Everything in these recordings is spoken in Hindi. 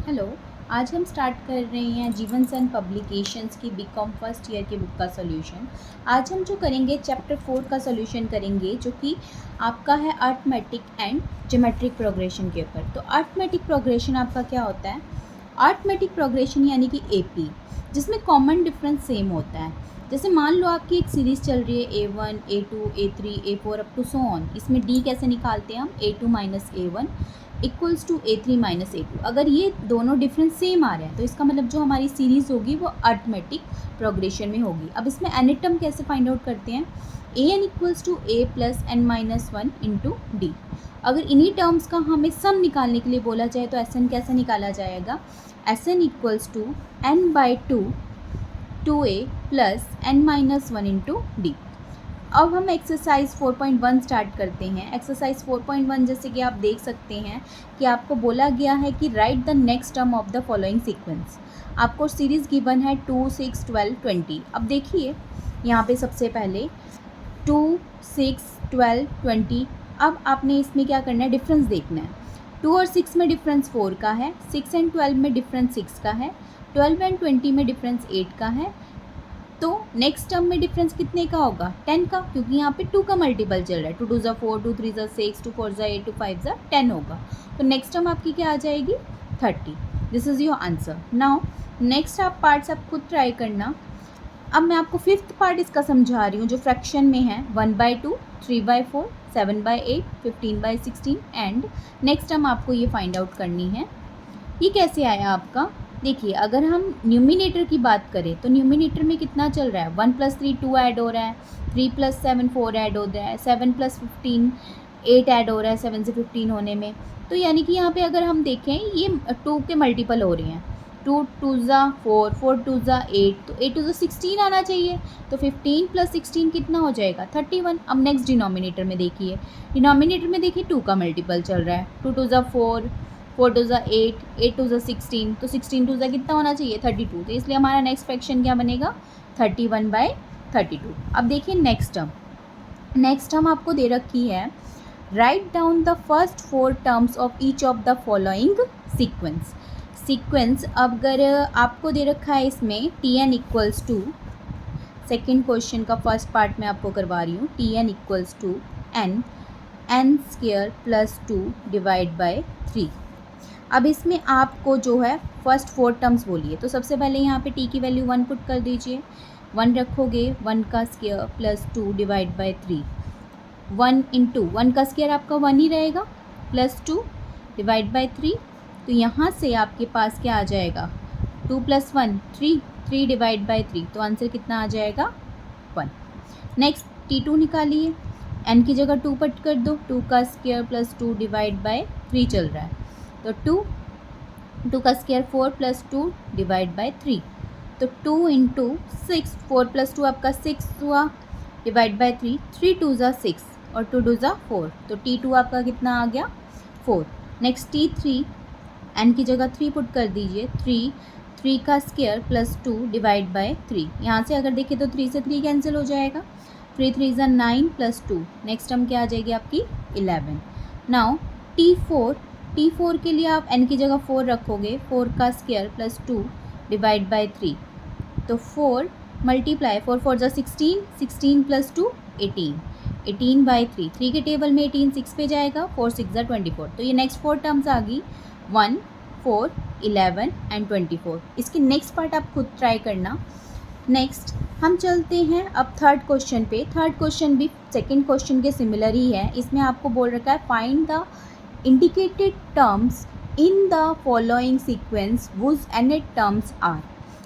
हेलो। आज हम स्टार्ट कर रहे हैं जीवन सन पब्लिकेशंस की बीकॉम फर्स्ट ईयर की बुक का सॉल्यूशन। आज हम जो करेंगे चैप्टर 4 का सॉल्यूशन करेंगे, जो कि आपका है अरिथमेटिक एंड ज्योमेट्रिक प्रोग्रेशन के ऊपर। तो अरिथमेटिक प्रोग्रेशन आपका क्या होता है? अरिथमेटिक प्रोग्रेशन यानी कि एपी, जिसमें कॉमन डिफरेंस सेम होता है। जैसे मान लो आपकी एक सीरीज़ चल रही है A1, A2, A3, A4 up to so on. इसमें डी कैसे निकालते हैं हम? A2 minus A1 equals to A3 minus A2। अगर ये दोनों डिफरेंस सेम आ रहे हैं तो इसका मतलब जो हमारी सीरीज़ होगी वो अरिथमेटिक प्रोग्रेशन में होगी। अब इसमें एन टर्म कैसे फाइंड आउट करते हैं? an equals to a plus N minus one into D. अगर इन्हीं टर्म्स का हमें सम निकालने के लिए बोला जाए तो एस एन कैसे निकाला जाएगा? S N equals to N by two A plus N minus one into D. अब हम एक्सरसाइज 4.1 स्टार्ट करते हैं। एक्सरसाइज 4.1 जैसे कि आप देख सकते हैं कि आपको बोला गया है कि right the next term of the following sequence. आपको सीरीज़ गिवन है 2, 6, 12, 20। अब देखिए यहाँ पे सबसे पहले 2, 6, 12, 20। अब आपने इसमें क्या करना है? डिफरेंस देखना है। 2 और 6 में डिफरेंस 4 का है, 6 एंड 12 में डिफरेंस 6 का है, 12 एंड 20 में डिफरेंस 8 का है। तो नेक्स्ट टर्म में डिफरेंस कितने का होगा? 10 का, क्योंकि यहाँ पे 2 का मल्टीपल चल रहा है। 2 2 ज़ा 4, 2 3 ज़ा 6, 2 4 ज़ा 8, 2 5 ज़ा 10 होगा। तो नेक्स्ट टर्म आपकी क्या आ जाएगी? 30। This is your answer. Now next आप पार्ट्स आप खुद ट्राई करना। अब मैं आपको फिफ्थ पार्ट इसका समझा रही हूँ जो फ्रैक्शन में है। 1/2, 3/4, 7/8, 15/16 एंड नेक्स्ट टर्म आपको ये फाइंड आउट करनी है। ये कैसे आया आपका? देखिए, अगर हम न्यूमिनेटर की बात करें तो न्यूमिनेटर में कितना चल रहा है? 1 + 3 2 ऐड हो रहा है, 3 + 7 4 ऐड हो रहा है, 7 + 15 8 ऐड हो रहा है 7 से 15 होने में। तो यानी कि यहाँ पे अगर हम देखें ये 2 के मल्टीपल हो रहे हैं। 2 2 ज़ा 4, 4 2 ज़ा 8, तो 8 2 ज़ा 16 आना चाहिए। तो 15 + 16 कितना हो जाएगा? 31। अब नेक्स्ट डिनोमिनेटर में देखिए, डिनोमिनेटर में देखिए 2 का मल्टीपल चल रहा है। 2 2 ज़ा 4, 4 2 ज़ा 8, 8 2 ज़ा 16, तो 16 2 ज़ा कितना होना चाहिए? 32। तो इसलिए हमारा नेक्स्ट फ्रैक्शन क्या बनेगा? 31/32। अब देखिए नेक्स्ट टर्म। नेक्स्ट टर्म आपको दे रखी है, write down the first 4 terms of each of the following sequence. अगर आपको दे रखा है इसमें T N equals to, second question का फर्स्ट पार्ट मैं आपको करवा रही हूँ। T N equals to N square plus 2 divide by 3। अब इसमें आपको जो है फर्स्ट 4 टर्म्स बोलिए। तो सबसे पहले यहाँ पे t की वैल्यू 1 पुट कर दीजिए। 1 रखोगे, 1 का square plus 2 divide by 3। 1 into 1 का स्क्वायर आपका 1 ही रहेगा, प्लस 2 डिवाइड बाय 3। तो यहाँ से आपके पास क्या आ जाएगा? 2 + 1 3, 3 डिवाइड बाय 3। तो आंसर कितना आ जाएगा? 1। नेक्स्ट T2 निकालिए। n की जगह 2 पुट कर दो। 2 का स्क्वायर प्लस 2 डिवाइड बाय 3 चल रहा है। तो 2 का स्क्वायर 4 + 2 डिवाइड बाय 3। तो 2 इंटू 6, 4 + 2 आपका 6 हुआ, डिवाइड बाय 3, 3 2 ज़ा 6 और 2 2 ज़ा 4। तो T2 आपका कितना आ गया? 4। नेक्स्ट T3, n की जगह 3 पुट कर दीजिए। 3 का स्क्वायर प्लस 2 डिवाइड बाय 3। यहाँ से अगर देखें तो 3 से 3 कैंसिल हो जाएगा। 3 3 ज़ा 9 प्लस 2। नेक्स्ट टर्म क्या आ जाएगी आपकी? 11। नाउ T4 के लिए आप n की जगह 4 रखोगे। 4 का स्क्वायर प्लस 2 डिवाइड बाय 3। तो 4 मल्टीप्लाई 4 4 ज़ा 16, 16 प्लस 2 18, 18/3। 3 के टेबल में 18 6 पे जाएगा, 4 6 ज़ा 24। तो ये नेक्स्ट 4 टर्म्स आ गई 1, 4, 11 एंड 24। इसकी नेक्स्ट पार्ट आप खुद ट्राई करना। नेक्स्ट हम चलते हैं अब थर्ड क्वेश्चन पे। थर्ड क्वेश्चन भी सेकेंड क्वेश्चन के सिमिलर ही है। इसमें आपको बोल रखा है find the indicated terms in the following sequence whose N terms are.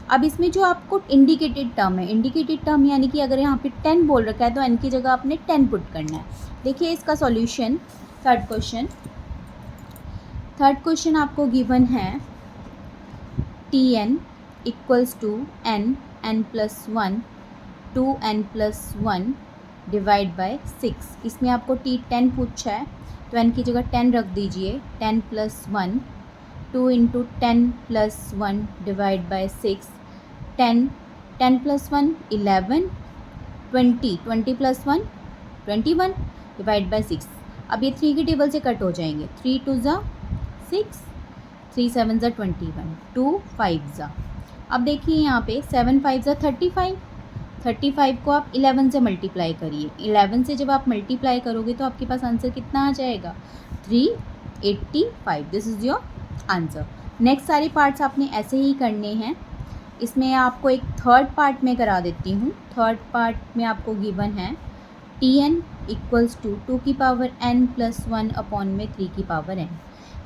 अब इसमें जो आपको इंडिकेटेड टर्म है, इंडिकेटेड टर्म यानी कि अगर यहाँ पे 10 बोल रखा है तो n की जगह आपने 10 पुट करना है। देखिए इसका सॉल्यूशन। थर्ड क्वेश्चन आपको गिवन है T N equals to n plus 1 2n plus 1 divide by 6। इसमें आपको T10 पूछा है तो n की जगह 10 रख दीजिए। 10 plus 1, 2 into 10 plus 1 divide by 6। 10 plus 1 11, 20 plus 1 21 divide by 6। अब ये 3 के टेबल से कट हो जाएंगे। 3 2 ज़ा 6, 3 7 ज़ा 21, 2 5 ज़ा। अब देखिए यहाँ पे 7 5 ज़ा 35, 35 को आप 11 से मल्टीप्लाई करिए। 11 से जब आप मल्टीप्लाई करोगे तो आपके पास आंसर कितना आ जाएगा, 385। This is your answer. Next सारे पार्ट्स आपने ऐसे ही करने हैं। इसमें आपको एक थर्ड पार्ट में करा देती हूँ। थर्ड पार्ट में आपको गिवन है Tn इक्वल्स टू 2 की पावर n प्लस 1 अपॉन में 3 की पावर n।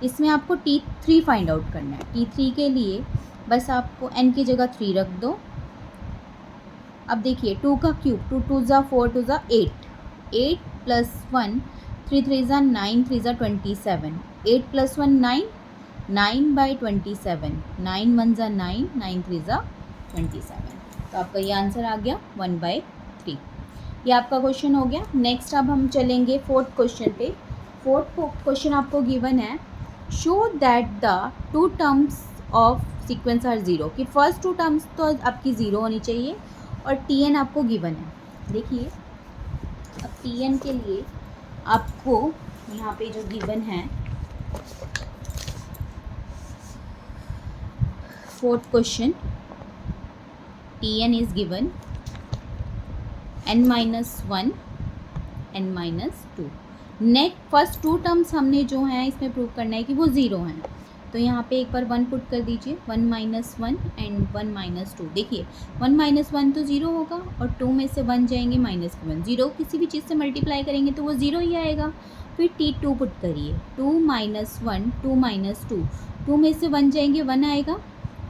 इसमें आपको T3 फाइंड आउट करना है। T3 के लिए बस आपको n की जगह 3 रख दो। अब देखिए 2 का क्यूब, 2 2 ज़ा 4 2 ज़ा 8, 8 प्लस 1 3 3 ज़ा 9 3 ज़ा 27, 8 प्लस 1 9, 9 बाई 27, 9 1 ज़ा 9, 9 3 ज़ा 27। तो आपका ये आंसर आ गया 1/3। ये आपका क्वेश्चन हो गया। नेक्स्ट अब हम चलेंगे फोर्थ क्वेश्चन पे। फोर्थ क्वेश्चन आपको गिवन है, show that the 2 terms of sequence are zero, कि फर्स्ट 2 टर्म्स तो आपकी ज़ीरो होनी चाहिए और Tn आपको गिवन है। देखिए अब Tn के लिए आपको यहाँ पे जो गिवन है fourth question, Tn is given n-1 n-2। Next first 2 terms हमने जो हैं इसमें प्रूव करना है कि वो ज़ीरो हैं। तो यहाँ पे एक बार 1 पुट कर दीजिए, 1-1 एंड 1-2। देखिए 1-1 तो ज़ीरो होगा और 2 में से 1 जाएंगे -1। ज़ीरो किसी भी चीज़ से मल्टीप्लाई करेंगे तो वो ज़ीरो ही आएगा। फिर T2 पुट करिए, 2-1 2-2, 2 में से 1 जाएंगे 1 आएगा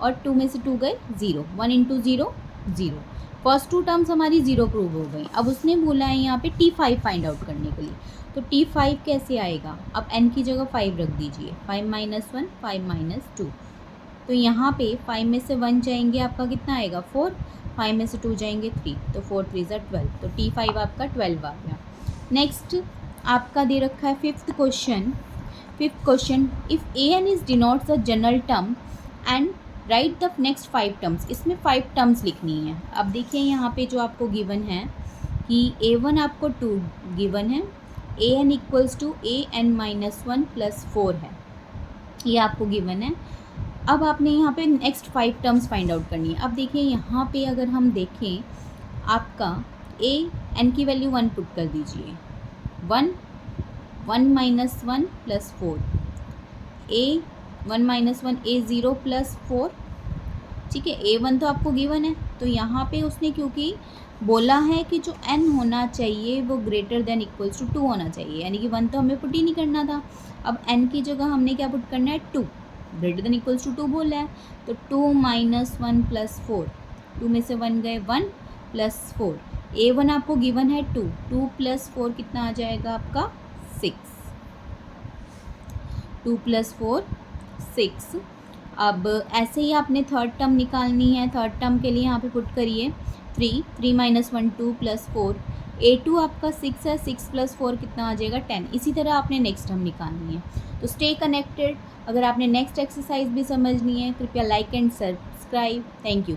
और 2 में से 2 गए 0, 1 इंटू 0 0। फर्स्ट 2 टर्म्स हमारी ज़ीरो प्रूव हो गई। अब उसने बोला है यहाँ पे T5 फाइंड आउट करने के लिए। तो T5 कैसे आएगा, अब n की जगह 5 रख दीजिए, 5-1 5-2। तो यहाँ पे 5 में से 1 जाएंगे आपका कितना आएगा 4, 5 में से 2 जाएंगे 3, तो 4 3 ज़ा 12। तो T5 आपका 12 आ गया। नेक्स्ट आपका दे रखा है fifth question, if an is denotes a general term and right the next 5 terms. इसमें 5 टर्म्स लिखनी है। अब देखिए यहाँ पे जो आपको गिवन है कि A1 आपको 2 गिवन है, an equals to an-1 plus 4 है, ये आपको गिवन है। अब आपने यहाँ पे नेक्स्ट 5 टर्म्स फाइंड आउट करनी है। अब देखिए यहाँ पे अगर हम देखें आपका n की वैल्यू 1 पुट कर दीजिए, 1 प्लस 4, A1 A0 प्लस 4, ठीक है। A1 तो आपको गिवन है, तो यहाँ पे उसने क्योंकि बोला है कि जो n होना चाहिए वो ग्रेटर देन इक्वल्स टू 2 होना चाहिए, यानी कि 1 तो हमें पुट ही नहीं करना था। अब n की जगह हमने क्या पुट करना है 2, ग्रेटर देन इक्वल्स टू 2 बोला है, तो 2-1 प्लस 4, 2 में से 1 गए 1 प्लस 4। A1 आपको गिवन है 2, 2 प्लस 4 कितना आ जाएगा आपका 6, 2 प्लस 4 6। अब ऐसे ही आपने थर्ड टर्म निकालनी है। थर्ड टर्म के लिए यहाँ पे पुट करिए 3-1 2 प्लस 4, A2 आपका 6 है, 6 प्लस 4 कितना आ जाएगा 10। इसी तरह आपने नेक्स्ट टर्म निकालनी है। तो स्टे कनेक्टेड। अगर आपने नेक्स्ट एक्सरसाइज भी समझनी है कृपया like and subscribe. Thank you.